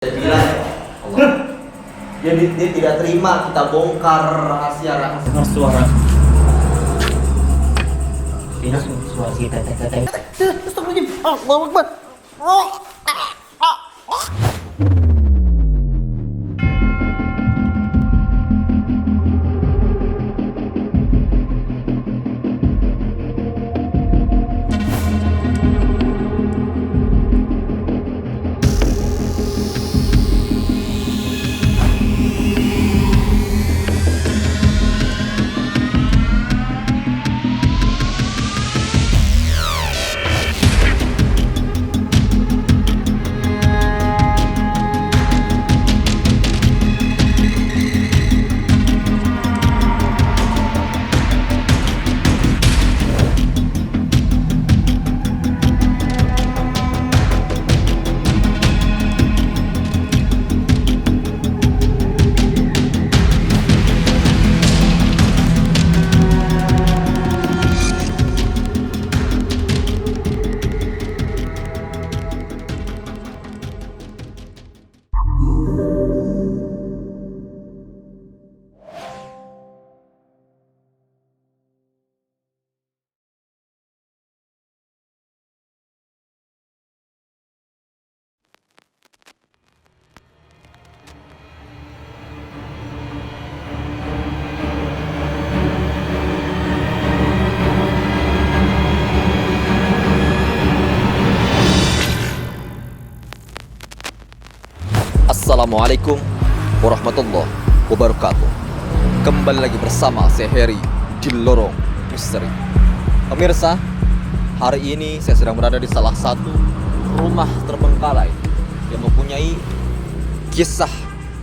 Saya bilang Allah. Dia tidak terima kita bongkar rahasia. Dengar suara. Ini suara si teteh. Astagfirullahaladzim. Allahu Akbar. Assalamualaikum warahmatullahi wabarakatuh. Kembali lagi bersama saya Heri di Lorong Misteri. Pemirsa, hari ini saya sedang berada di salah satu rumah terbengkalai yang mempunyai kisah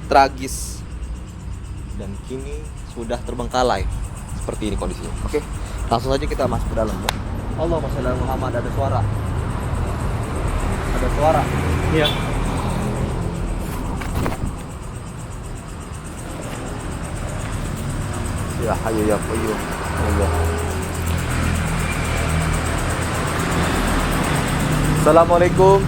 tragis dan kini sudah terbengkalai. Seperti ini kondisinya. Oke, langsung saja kita masuk ke dalam. Allahumma shalli ala Muhammad. Ada suara. Ada suara. Iya. Ya Hayyu ya Qayyum. Allah. Assalamualaikum.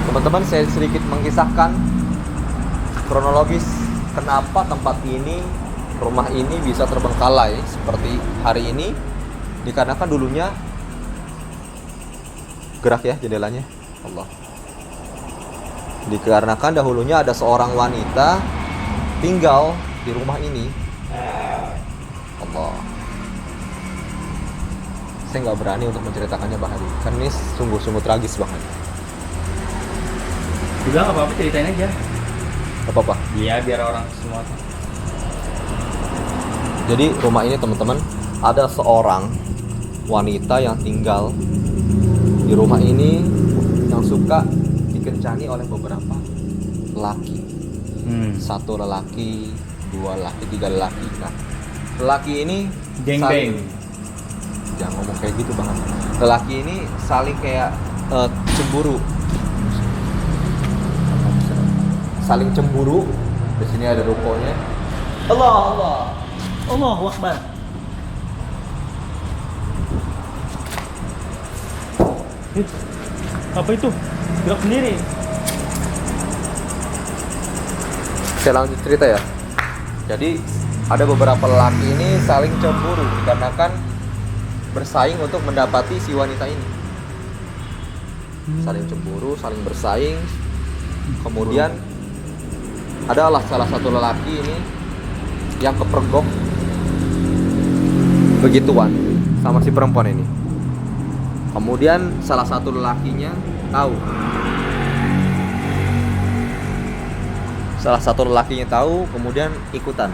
Teman-teman, saya sedikit mengisahkan kronologis kenapa tempat ini, rumah ini bisa terbengkalai seperti hari ini. Dikarenakan dulunya gerak ya jendelanya. Allah. Dikarenakan dahulunya ada seorang wanita tinggal di rumah ini. Allah. Saya nggak berani untuk menceritakannya bahari, karena ini sungguh-sungguh tragis banget. Udah nggak apa-apa, ceritain aja. Gak apa-apa. Iya, biar orang semua. Jadi rumah ini teman-teman, ada seorang wanita yang tinggal di rumah ini yang suka dikencani oleh beberapa lelaki. Satu lelaki, dua lelaki, tiga lelaki. Nah, lelaki ini Geng-geng. Jangan ngomong kayak gitu banget. Lelaki ini saling kayak cemburu. Saling cemburu. Di sini ada rukonya. Allahu Akbar. Apa itu? Gerak sendiri. Saya lanjut cerita ya. Jadi ada beberapa lelaki ini saling cemburu dikarenakan bersaing untuk mendapati si wanita ini. Saling cemburu, saling bersaing. Kemudian adalah salah satu lelaki ini yang kepergok begituan sama si perempuan ini. Kemudian salah satu lelakinya tahu. Kemudian ikutan.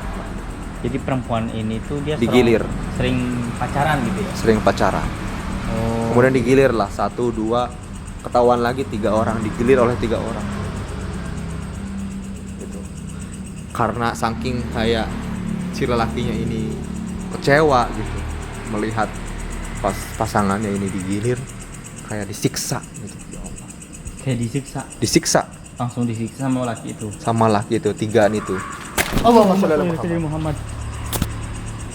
Jadi perempuan ini tuh dia Digilir. sering pacaran gitu ya. Sering pacaran. Oh. Kemudian digilir lah 1, 2, ketahuan lagi 3 orang, digilir oleh 3 orang. Gitu. Karena saking kayak si lelakinya ini kecewa gitu melihat pas pasangannya ini digilir, kayak disiksa gitu. Ya Allah. Kayak Disiksa langsung disiksa sama laki itu. sama laki itu, 3an itu. Allahumma shalli ala Muhammad.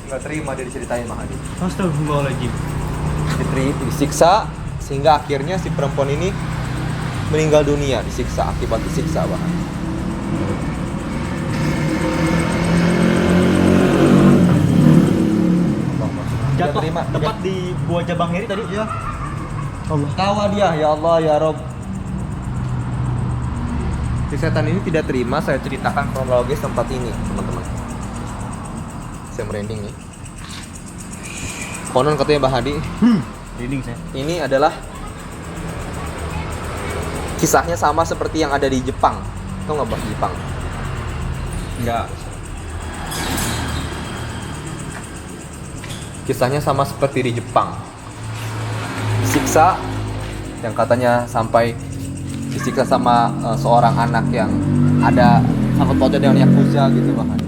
nggak terima dia diceritain Bang Hadi. Astagfirullahaladzim. Disiksa sehingga akhirnya si perempuan ini meninggal dunia disiksa akibat disiksa Bang Hadi. Jatuh terima. tepat di buah Bang Heri tadi. Ya. Allah. Tawa dia, ya Allah ya Rob. Si setan ini tidak terima saya ceritakan kronologis tempat ini, teman-teman. Saya merinding nih. Konon katanya Mbah Hadi, Reading saya. ini adalah kisahnya sama seperti yang ada di Jepang. Tahu nggak Mbah Jepang? Enggak. Kisahnya sama seperti di Jepang. Disiksa yang katanya sampai disiksa sama seorang anak yang ada sangkut pautnya dengan yakuza gitu bahkan.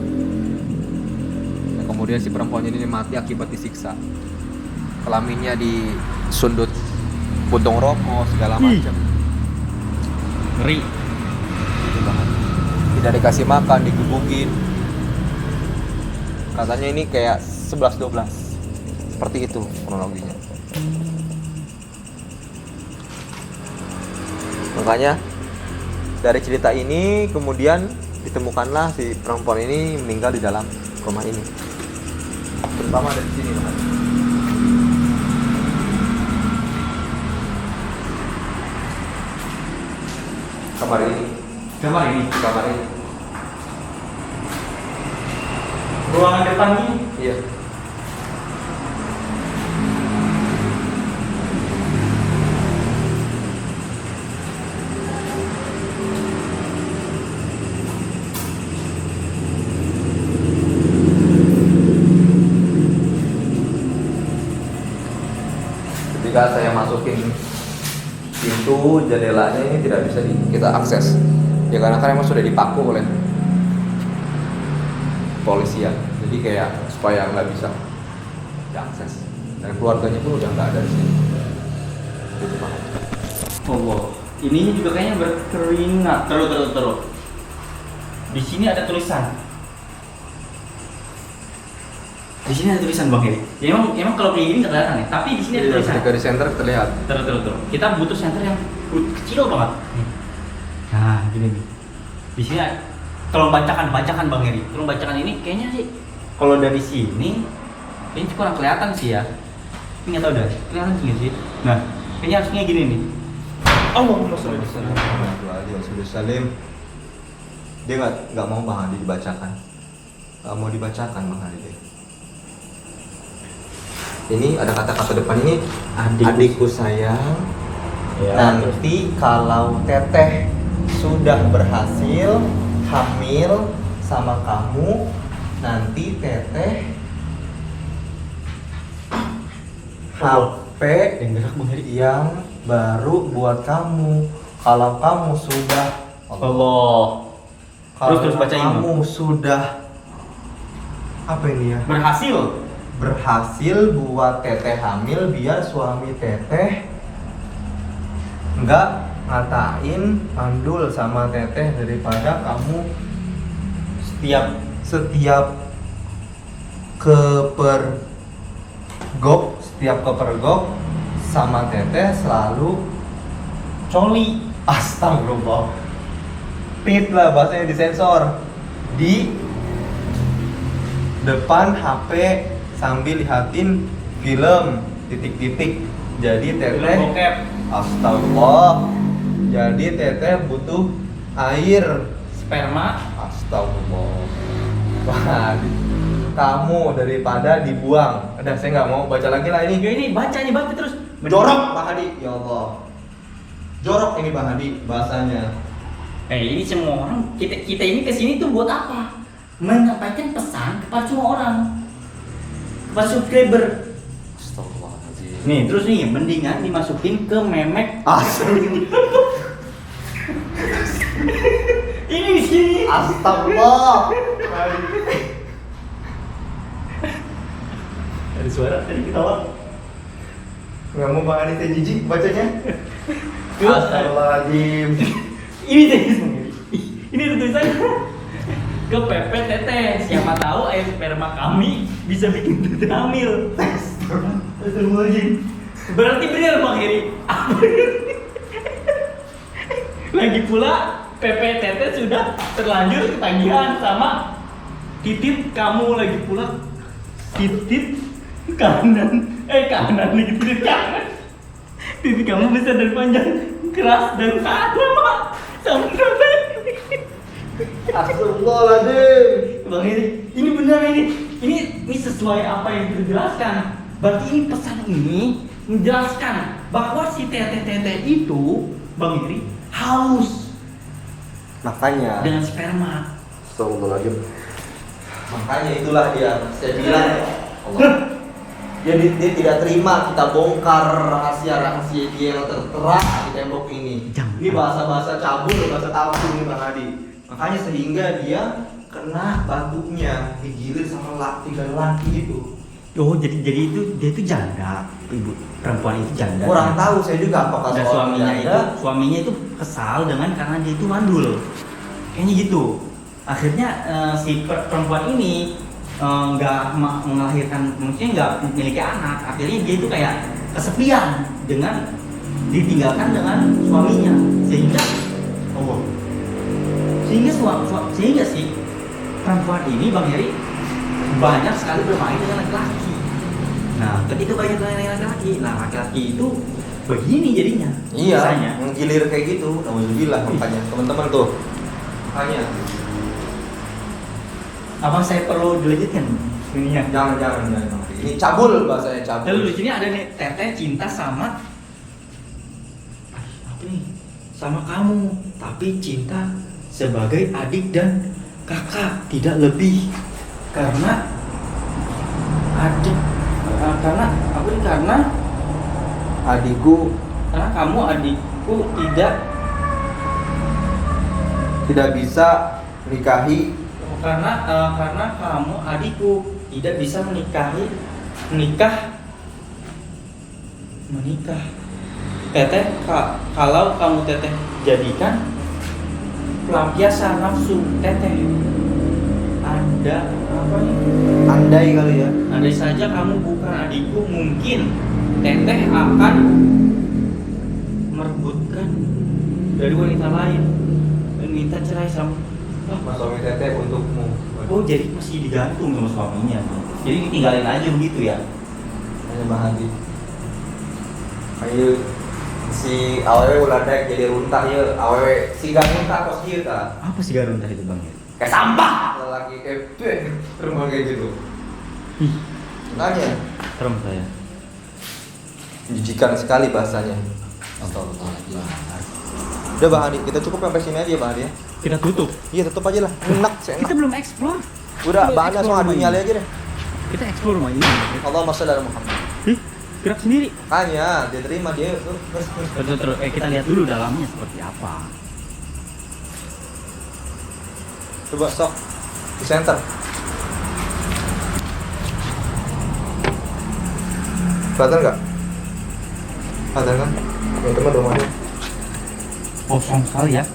Nah, kemudian si perempuan ini mati akibat disiksa. Kelaminnya disundut puntung rokok segala macam. Ngeri. Gitu banget. Tidak dikasih makan, digebukin. Katanya ini kayak 11-12. Seperti itu kronologinya. Makanya dari cerita ini kemudian ditemukanlah si perempuan ini meninggal di dalam rumah ini. Terutama dari sini teman. Kamar ini. Kamar ini. Kamar ini. Ruangan depan ini. Iya. Ketika saya masukin pintu jendelanya ini tidak bisa kita akses ya karena kan emang sudah dipaku oleh polisian, jadi kayak supaya nggak bisa diakses dan keluarganya pun udah nggak ada di sini. Gitu banget. Allah. Ini juga kayaknya berkeringat. Terus. Di sini ada tulisan. Di sini ada tulisan Bang Heri. Ya, emang kalau kayak gini nggak kelihatan ya. Tapi di sini ada tulisan. Ketika di center terlihat. Terus. Kita butuh center yang kecil banget. Nah, gini nih. Di sini tolong bacakan Bang Heri. Tolong bacakan ini kayaknya sih. Kalau dari sini, kayaknya kurang kelihatan sih ya. Ini nggak tahu dah. Kelihatan sih. Nah, kayaknya harusnya gini nih. Allahumma sholli ala Salim. Dia nggak mau Bang Hadi dibacakan. Nggak mau dibacakan Bang Hadi deh. Ini ada kata-kata depan ini, adikku sayang, Ya, nanti kalau teteh sudah berhasil hamil sama kamu, nanti teteh HP yang gerak Bang Heri. yang baru buat kamu. Kalau kamu sudah Allah. kalau Terus bacain. kamu sudah apa ini ya? Berhasil buat teteh hamil, biar suami teteh nggak ngatain mandul sama teteh, daripada kamu setiap kepergok sama teteh selalu coli. Astagfirullah. Pit lah bahasanya, disensor di depan HP sambil lihatin film titik-titik. Jadi teteh astagfirullah. Jadi teteh butuh air Sperma. astagfirullah. Wah, kamu daripada dibuang. Udah, saya nggak mau baca lagi lah ini. Ya ini baca terus. Jorok Pak Hadi, ya Allah. Jorok ini Pak Hadi bahasanya. Ini semua orang kita ini kesini tuh buat apa? Menyampaikan pesan kepada semua orang, kepada subscriber. Astagfirullahaladzim. Nih terus nih, mendingan dimasukin ke memek. Ini di sini. Astagfirullah. Ada suara tadi ketawa. Nggak mau Pak Hadi, saya jijik bacanya. Astagfirullahaladzim. Ini tulisannya. ke Pepe Teteh. Siapa tahu air sperma kami bisa bikin Teteh hamil. Astagfirullahaladzim. Berarti benar Bang Heri. Lagi pula Pepe Teteh sudah terlanjur ketagihan sama titik kamu lagi pula titik kanan lagi titik kanan. Titik kamu besar dan panjang, keras dan sama Teteh. Astagfirullahaladzim. Bang ini benar ini sesuai apa yang dijelaskan. Berarti ini pesan ini menjelaskan bahwa si teteh itu Bang Heri haus Makanya. dengan sperma. Astagfirullahaladzim. Makanya itulah dia. Saya bilang Allah. Dia tidak terima kita bongkar rahasia-rahasia dia yang tertera di tembok ini. Jangan. Ini bahasa-bahasa cabul, bahasa tabu nih Bang Hadi. Makanya sehingga dia kena batunya, digilir sama tiga laki itu. Oh jadi itu dia itu janda, ibu perempuan itu janda. Kurang tahu saya juga apakah Dan suaminya itu kesal dengan karena dia itu mandul. Kayaknya gitu. Akhirnya si perempuan ini nggak melahirkan, maksudnya nggak memiliki anak. Akhirnya dia itu kayak kesepian dengan ditinggalkan dengan suaminya, sehingga sehingga si perempuan ini Bang Heri banyak sekali bermain dengan laki-laki. Nah, ketika banyak dengan laki-laki, laki-laki itu begini jadinya. Iya, Misalnya. menggilir kayak gitu. Alhamdulillah makanya teman-teman tuh. Makanya Apa saya perlu dilanjutkan ininya? jangan. Ini cabul bahasanya cabul. Lalu di sini ada nih teteh cinta sama apa nih? Sama kamu, tapi cinta sebagai adik dan kakak, tidak lebih. Karena Adikku karena kamu adikku tidak bisa nikahi. karena kamu adikku tidak bisa menikah. Teteh, kalau kamu teteh jadikan pelampiasan nafsu teteh. Ada apa nih? Andai kali ya. Andai saja kamu bukan adikku, mungkin teteh akan merebutkan dari wanita lain dan minta cerai sama. Mas suami teteh untukmu. Oh, jadi masih digantung sama suaminya. Jadi ditinggalin aja begitu ya. Hanya Bang Hadi. Ayo si awewe ulah daek jadi runtah ya. Awewe si runtah kos kieu ta. Apa sih garuntah itu Bang? Kayak sampah. Lelaki kayak rumah kayak gitu. Makanya Serem saya. menjijikan sekali bahasanya. Udah Bang Hadi, kita cukup sampai sini aja ya Bang Hadi ya. Kita tutup. Iya tutup aja lah. Enak, saya Kita enak. belum explore. Udah bahannya langsung adu nyali aja deh. Kita explore rumah ini. Allahumma sholli ala Muhammad. Ih, gerak sendiri. Makanya dia terima dia terus. Terus, kita lihat dulu dalamnya seperti apa. Coba sok di center. Kelihatan nggak? Kelihatan kan? Teman-teman rumahnya. Kosong sekali ya.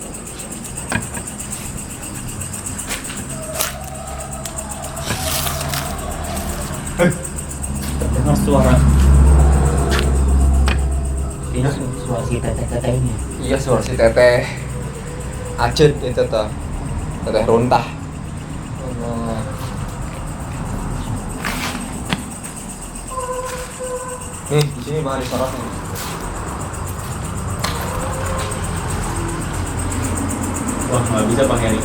Terdengar suara. Ini suara si teteh ini. Iya suara si teteh. Acet itu tuh. Teteh runtah. Nih di sini bahan disorotnya. Wah, nggak bisa Bang Heri.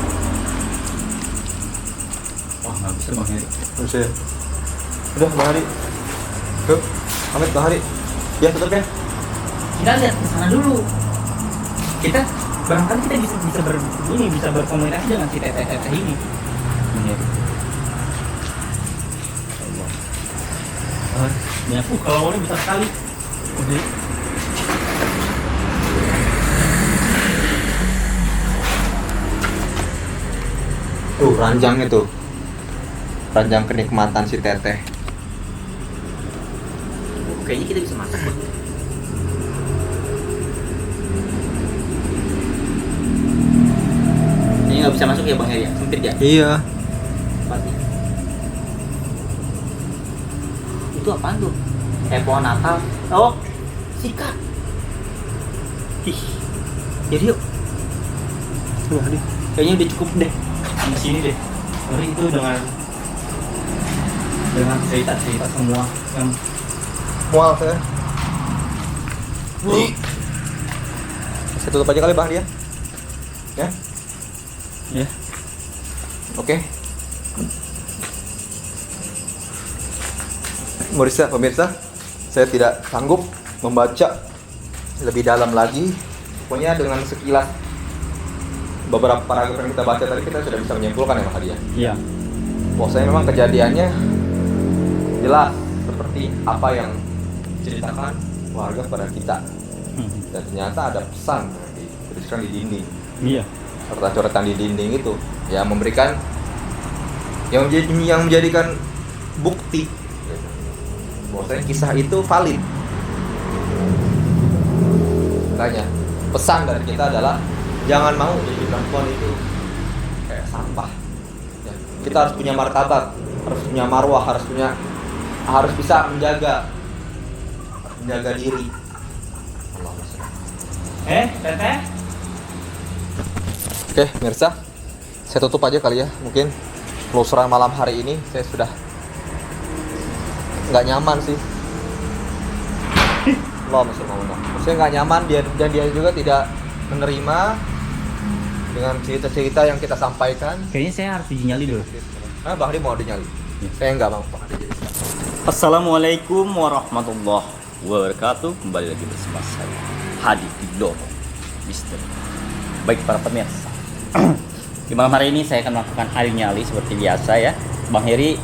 Wah, nggak bisa Bang Heri. Terus ya. Udah Bang Hadi. Tuh, pamit Bang Hadi. Ya tutup ya. Kita lihat ke sana dulu. Kita barangkali kita bisa berkomunikasi dengan si teteh ini. Benar. Ya, kalau ini besar sekali. Oke. Tuh ranjangnya tuh. Ranjang kenikmatan si teteh. Kayaknya kita bisa masak. Ini nggak bisa masuk ya Bang Heri ya? Sempit ya? Iya. Pasti. Itu apaan tuh? Pohon Natal. Oh, sikat. Ih, jadi yuk. Coba Hadi. Kayaknya udah cukup deh. Di sini deh. Ngeri itu dengan cerita-cerita semua yang Mual saya. Saya tutup aja kali Bang dia. Ya. ya. Oke. Pemirsa, saya tidak sanggup membaca lebih dalam lagi. Pokoknya dengan sekilas beberapa paragraf yang kita baca tadi kita sudah bisa menyimpulkan ya Mas Hadi ya. Iya. Bahwasanya memang kejadiannya jelas seperti apa yang diceritakan warga kepada kita. Dan ternyata ada pesan dituliskan di dinding. Iya. Serta coretan di dinding itu yang memberikan yang menjadikan bukti bahwasanya kisah itu valid. Makanya pesan dari kita adalah jangan mau jadi perempuan itu kayak sampah. Ya, kita harus punya martabat, harus punya marwah, harus bisa menjaga diri. Allahumma sholli. Teteh? Oke, pemirsa, saya tutup aja kali ya. Mungkin penelusuran malam hari ini saya sudah nggak nyaman sih. Allahumma sholli ala Muhammad. Saya nggak nyaman dan dia juga tidak menerima dengan cerita-cerita yang kita sampaikan. Kayaknya saya harus uji nyali dulu. Nah, Bang Hadi mau dinyali. Saya nggak mau Bang Hadi. Assalamualaikum warahmatullahi wabarakatuh. Kembali lagi bersama saya Hadi di Lorong Misteri. Baik para pemirsa, di malam hari ini saya akan melakukan hari nyali seperti biasa ya. Bang Heri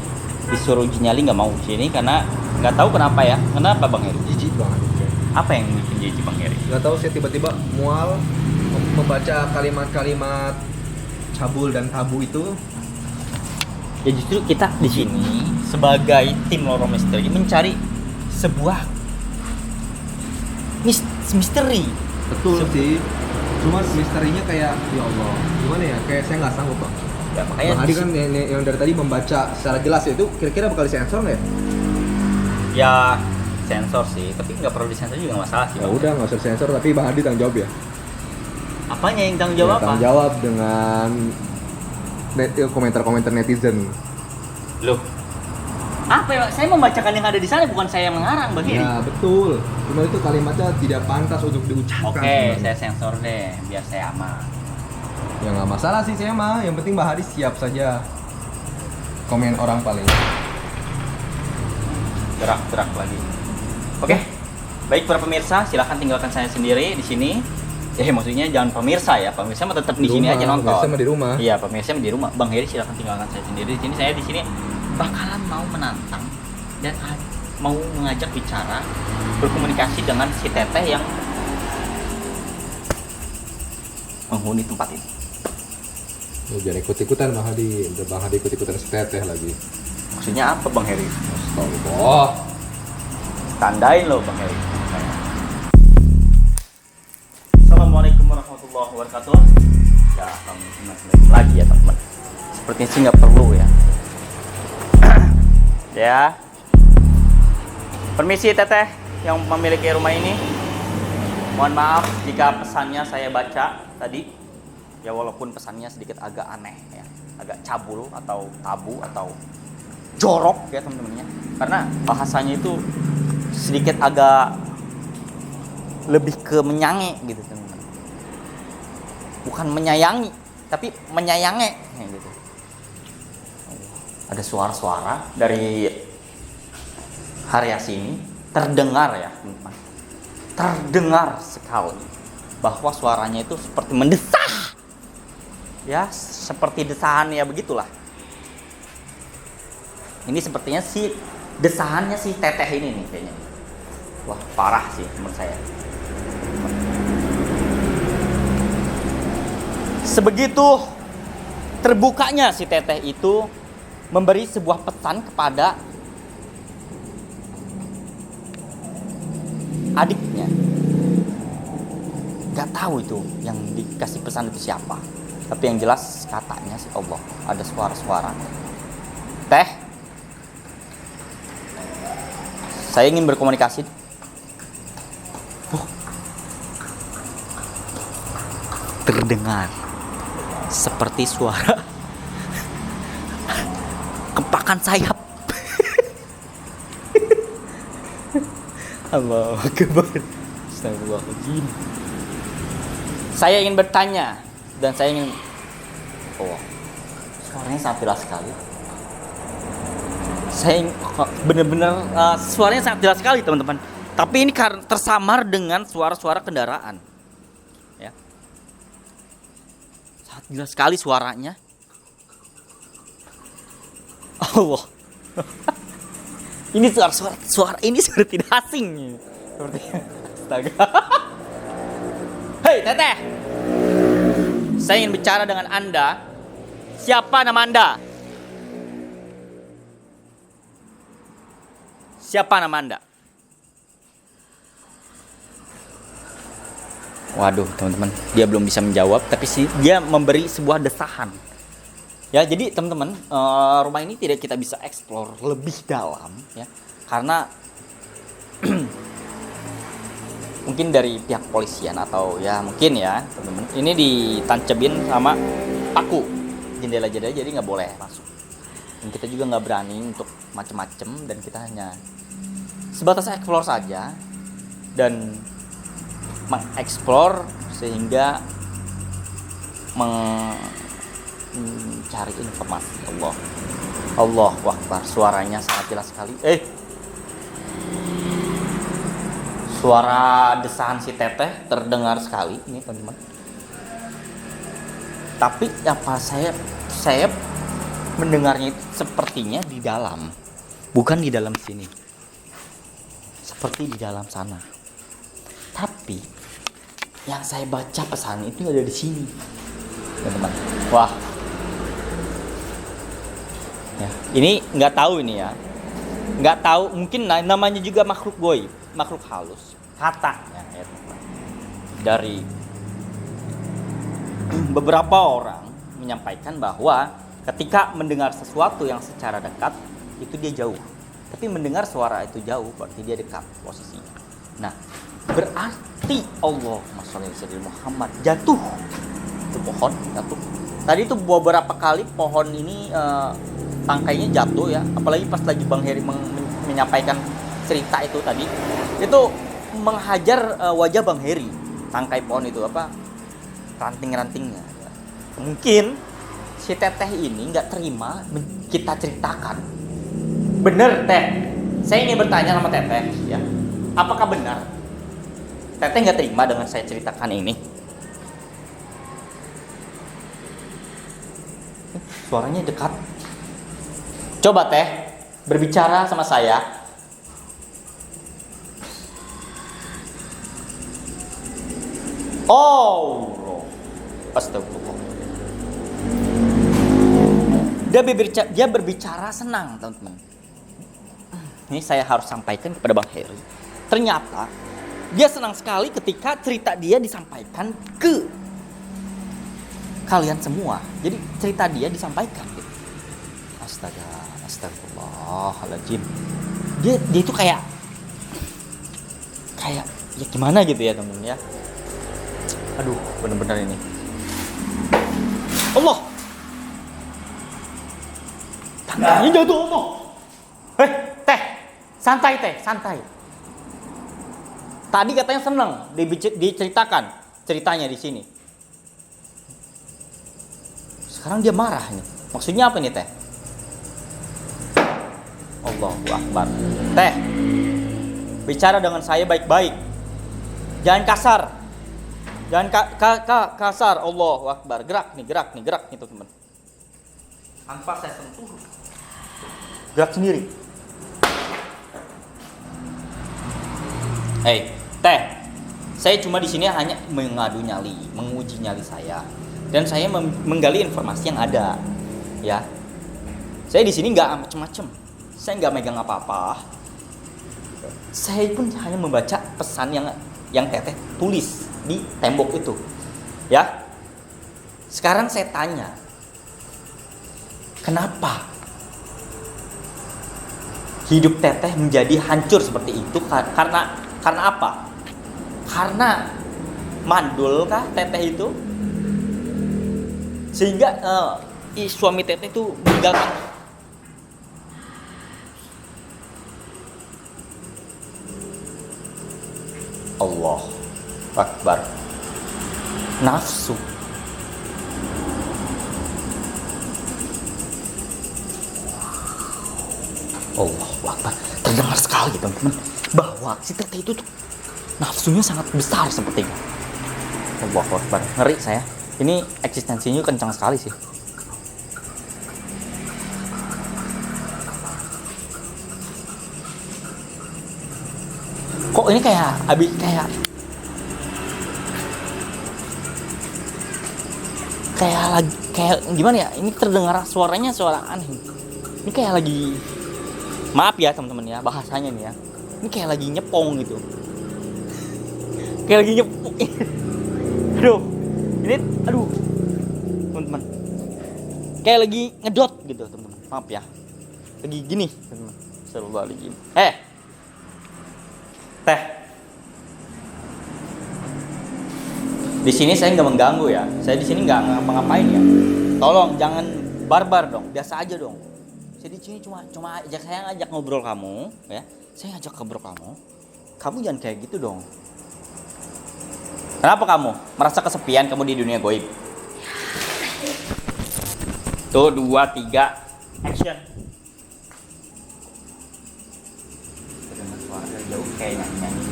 disuruh uji nyali nggak mau sini karena nggak tahu kenapa ya. Kenapa Bang Heri? Jijik banget. Apa yang bikin jijik Bang Heri? Nggak tahu, saya tiba-tiba mual membaca kalimat-kalimat cabul dan tabu itu. Ya justru kita di sini sebagai tim Lorong Misteri mencari sebuah misteri. Betul sih. Cuma misterinya kayak ya Allah, gimana ya? Kayak saya nggak sanggup Bang. Ya, makanya Bang Hadi kan yang dari tadi membaca secara jelas ya, itu kira-kira bakal disensor nggak ya? ya sensor sih, tapi nggak perlu disensor juga nggak masalah sih. Ya udah nggak usah disensor, tapi Bang Hadi tanggung jawab ya. Apanya yang tanggung jawab Ya, apa? tanggung jawab dengan komentar-komentar netizen. Loh, apa ya? Saya membacakan yang ada di sana, bukan saya yang mengarang Bang Heri. Ya betul. Cuma itu kalimatnya tidak pantas untuk diucapkan. Oke, sebenarnya. saya sensor deh, biar saya aman. Ya nggak masalah sih saya mah. Yang penting Bang Hadi siap saja komen orang paling. Gerak-gerak lagi. Oke, baik para pemirsa, silahkan tinggalkan saya sendiri di sini. Maksudnya jangan pemirsa ya, pemirsa mah tetap di sini aja nonton. Pemirsa mah di rumah. Iya, pemirsa mah di rumah. Bang Heri silahkan tinggalkan saya sendiri di sini. Saya di sini bakalan mau menantang dan mau mengajak bicara, berkomunikasi dengan si teteh yang menghuni tempat ini. Jangan ikut-ikutan Bang Hadi. Udah Bang Hadi ikut-ikutan seteteh lagi. Maksudnya apa Bang Heri? Astagfirullah. Tandain loh Bang Heri. Assalamualaikum warahmatullahi wabarakatuh. Ya, alhamdulillah lagi ya teman-teman. Sepertinya sih nggak perlu ya. Ya. Permisi teteh yang memiliki rumah ini. Mohon maaf jika pesannya saya baca tadi. Ya walaupun pesannya sedikit agak aneh ya, agak cabul atau tabu atau jorok ya teman-temannya. Karena bahasanya itu sedikit agak lebih ke menyange gitu teman-teman. Bukan menyayangi, tapi menyayange gitu. Ada suara-suara dari area sini terdengar ya teman-teman. Terdengar sekali bahwa suaranya itu seperti mendesah. Ya, seperti desahan ya begitulah. Ini sepertinya si desahannya si teteh ini nih kayaknya. Wah, parah sih menurut saya. Sebegitu terbukanya si teteh itu memberi sebuah pesan kepada adiknya. Gak tahu itu yang dikasih pesan itu siapa. Tapi yang jelas katanya sih Allah ada suara-suara. Teh, saya ingin berkomunikasi. Terdengar seperti suara kepakan sayap. Allahu Akbar. Astagfirullahaladzim. Saya ingin bertanya dan saya ingin, oh, suaranya sangat jelas sekali. Saya benar-benar suaranya sangat jelas sekali teman-teman. Tapi ini tersamar dengan suara-suara kendaraan. Ya. Sangat jelas sekali suaranya. Allah. Ini suara ini suara tidak asing. Seperti astaga. Hei Teteh, saya ingin bicara dengan Anda. Siapa nama Anda? Siapa nama Anda? Waduh teman-teman, dia belum bisa menjawab, tapi dia memberi sebuah desahan. Ya, jadi teman-teman, rumah ini tidak kita bisa explore lebih dalam, ya, karena mungkin dari pihak polisian atau ya mungkin ya teman-teman, ini ditancapin sama paku jendela-jendela, jadi nggak boleh masuk. Dan kita juga nggak berani untuk macem-macem, dan kita hanya sebatas explore saja dan mengeksplor sehingga mencari informasi. Allahu Akbar, suaranya sangat jelas sekali. Suara desahan si Teteh terdengar sekali ini teman-teman. Tapi apa saya mendengarnya itu sepertinya di dalam, bukan di dalam sini, seperti di dalam sana. Tapi yang saya baca pesan itu ada di sini, teman-teman. Wah, ya, ini nggak tahu ini ya, nggak tahu, mungkin namanya juga makhluk goib, makhluk halus katanya ya, dari beberapa orang menyampaikan bahwa ketika mendengar sesuatu yang secara dekat itu dia jauh, tapi mendengar suara itu jauh berarti dia dekat posisinya. Nah, berarti Allahumma sholli ala Muhammad jatuh, itu pohon jatuh. Tadi itu beberapa kali pohon ini tangkainya jatuh ya, apalagi pas lagi Bang Heri menyampaikan cerita itu tadi, itu menghajar wajah Bang Heri, tangkai pohon itu apa, ranting-rantingnya. Mungkin si Teteh ini nggak terima kita ceritakan. Bener Teh, saya ingin bertanya sama Teteh ya, apakah benar Teteh nggak terima dengan saya ceritakan ini? Suaranya dekat. Coba Teh berbicara sama saya. Oh, astagfirullah. Dia berbicara senang, teman-teman. Ini saya harus sampaikan kepada Bang Heri. Ternyata dia senang sekali ketika cerita dia disampaikan ke kalian semua. Jadi cerita dia disampaikan. Astagfirullahaladzim. Dia itu kayak ya gimana gitu ya teman-teman ya. Aduh, benar-benar ini. Allah. Tangannya jatuh Allah. Teh, santai Teh, santai. Tadi katanya senang diceritakan ceritanya di sini. Sekarang dia marah nih. Maksudnya apa nih Teh? Allahu Akbar. Teh, bicara dengan saya baik-baik. Jangan kasar. Jangan kasar. Allahu Akbar. Gerak nih teman-teman. Tanpa saya sentuh. Gerak sendiri. Hei, Teh. Saya cuma di sini hanya menguji nyali saya. Dan saya menggali informasi yang ada. Ya. Saya di sini enggak macem-macem. Saya enggak megang apa-apa. Saya pun hanya membaca pesan yang Teteh tulis di tembok itu. Ya. Sekarang saya tanya, kenapa hidup teteh menjadi hancur seperti itu? Karena apa? Karena mandul kah teteh itu? Sehingga suami teteh itu meninggalkan. Allah Akbar. Nafsu. Allah Akbar. Terdengar sekali teman-teman bahwa si teteh itu tuh nafsunya sangat besar sepertinya. Allah Akbar. Ngeri saya. Ini eksistensinya kencang sekali sih. Kok ini kayak gimana ya? Ini terdengar suaranya suara aneh. Ini kayak lagi, maaf ya teman-teman ya bahasanya nih ya. Ini kayak lagi nyepong gitu. Kayak lagi nyepong. Aduh, teman-teman. Kayak lagi ngedot gitu teman-teman. Maaf ya. Lagi gini teman-teman. Astagfirullahaladzim. Teh. Di sini saya nggak mengganggu ya. Saya di sini nggak ngapa-ngapain ya. Tolong jangan barbar dong. Biasa aja dong. Saya di sini cuma saya ngajak ngobrol kamu, ya. Saya ngajak ngobrol kamu. Kamu jangan kayak gitu dong. Kenapa kamu merasa kesepian kamu di dunia goib? Tuh 2, 3, action. Dengan suara dari jauh kayak nyanyi.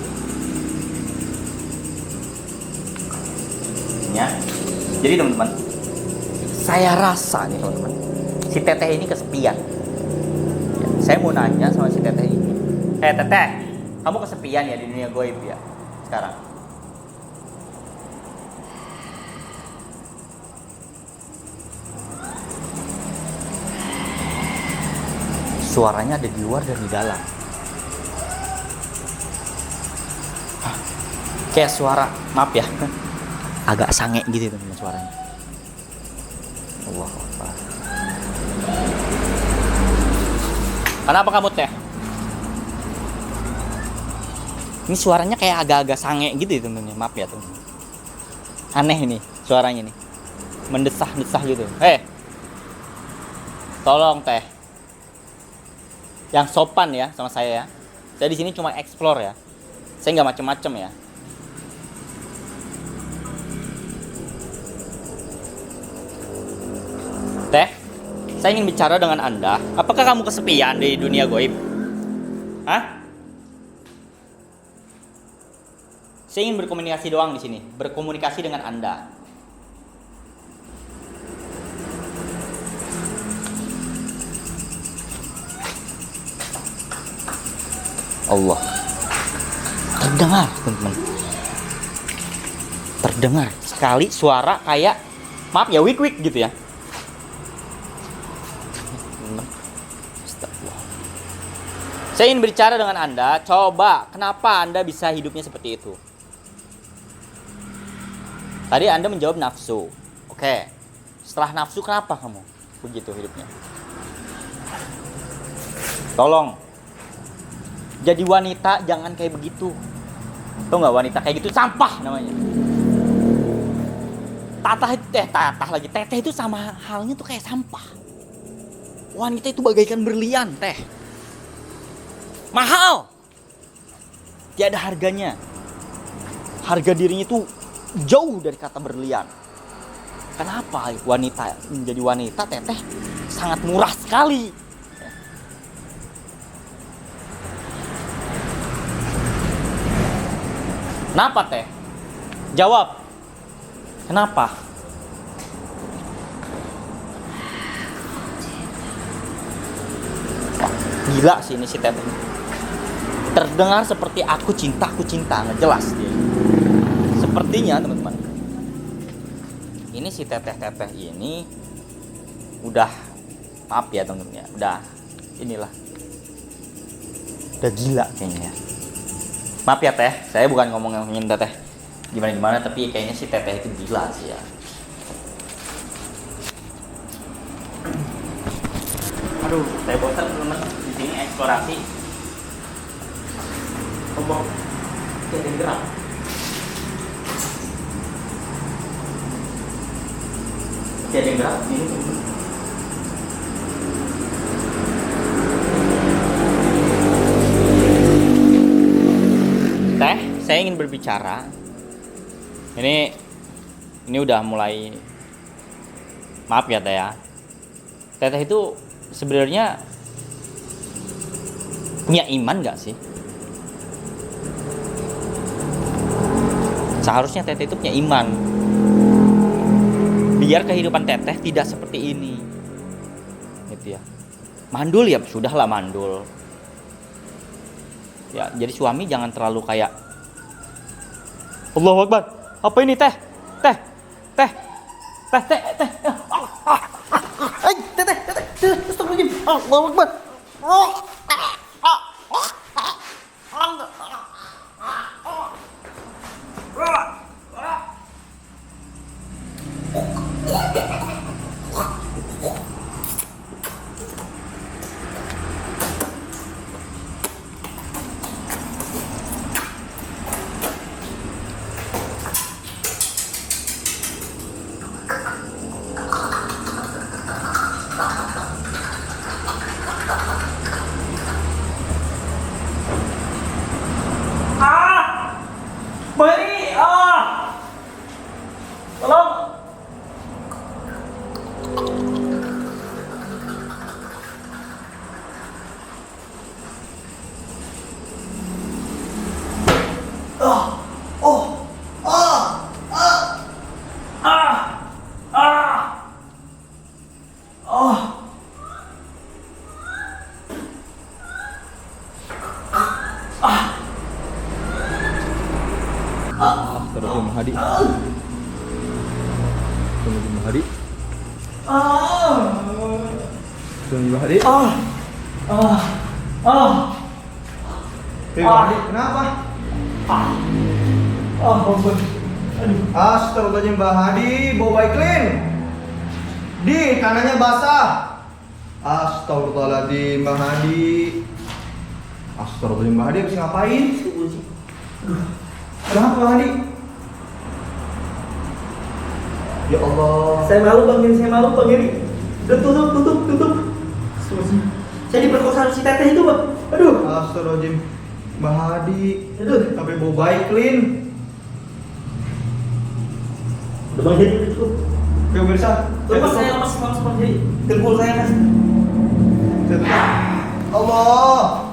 Ya. Jadi teman-teman, saya rasa nih teman-teman, si teteh ini kesepian. Ya, saya mau nanya sama si teteh ini. Teteh, kamu kesepian ya di dunia goib ya sekarang? Suaranya ada di luar dan di dalam. Kayak suara, maaf ya, agak sange gitu teman-teman suaranya. Allah Akbar. Kenapa kamu teh? Ini suaranya kayak agak-agak sange gitu teman-teman. Maaf ya teman-teman. Aneh ini suaranya nih. Mendesah-desah gitu. Tolong teh. Yang sopan ya sama saya ya. Saya di sini cuma explore ya. Saya nggak macem-macem ya. Teh, saya ingin bicara dengan Anda. Apakah kamu kesepian di dunia goib? Hah? Saya ingin berkomunikasi doang di sini. Berkomunikasi dengan Anda. Allah. Terdengar, teman-teman. Terdengar sekali suara kayak, maaf ya, wik-wik gitu ya. Saya ingin berbicara dengan Anda. Coba, kenapa Anda bisa hidupnya seperti itu? Tadi Anda menjawab nafsu. Oke. Setelah nafsu, kenapa kamu begitu hidupnya? Tolong. Jadi wanita jangan kayak begitu. Tahu nggak, wanita kayak gitu sampah namanya. Teteh itu sama halnya tuh kayak sampah. Wanita itu bagaikan berlian, teh. Mahal. Tiada harganya. Harga dirinya itu jauh dari kata berlian. Kenapa wanita menjadi wanita teteh sangat murah sekali. Kenapa teh? Jawab. Kenapa? Gila sih ini si teteh. Terdengar seperti aku cinta, nggak jelas dia. Sepertinya teman-teman, ini si teteh-teteh ini udah, maaf ya teman-teman ya, udah gila kayaknya. Maaf ya teh, saya bukan ngomongin teteh gimana-gimana, tapi kayaknya si teteh itu gila sih ya. Aduh, saya bosan teman di sini eksplorasi. Ngomong jadi gerak. Jadi gerak ini. Teh, saya ingin berbicara. Ini udah mulai, maaf ya Teh ya. Teteh itu sebenarnya punya iman gak sih? Seharusnya Teteh itu punya iman. Biar kehidupan Teteh tidak seperti ini. Gitu ya. Mandul ya, sudahlah mandul. Ya, jadi suami jangan terlalu kayak Allahu Akbar. Apa ini Teh? Teh. Astagfirullahaladzim. Allahu Akbar. Beri, tolong. Astagfirullahaladzim Mahadi. Astagfirullahaladzim Mahadi. Astagfirullahaladzim Mahadi. Mahadi, kenapa? Astagfirullahaladzim Mahadi, bawa baik clean. Di, tanahnya basah. Astagfirullahaladzim Mahadi. Astagfirullahaladzim Mahadi, habis ngapain? Kenapa Mahadi? Ya Allah. Saya malu Bang ini. Udah tutup. Saya diperkosa si Teteh itu Bang. Aduh. Astagfirullahaladzim Mahadi. Aduh. Sampai bau baik clean. Udah Bang jadi cukup. Oke pemirsa. Lepas saya lepas Bang jadi. Dengkul saya kan. Allah.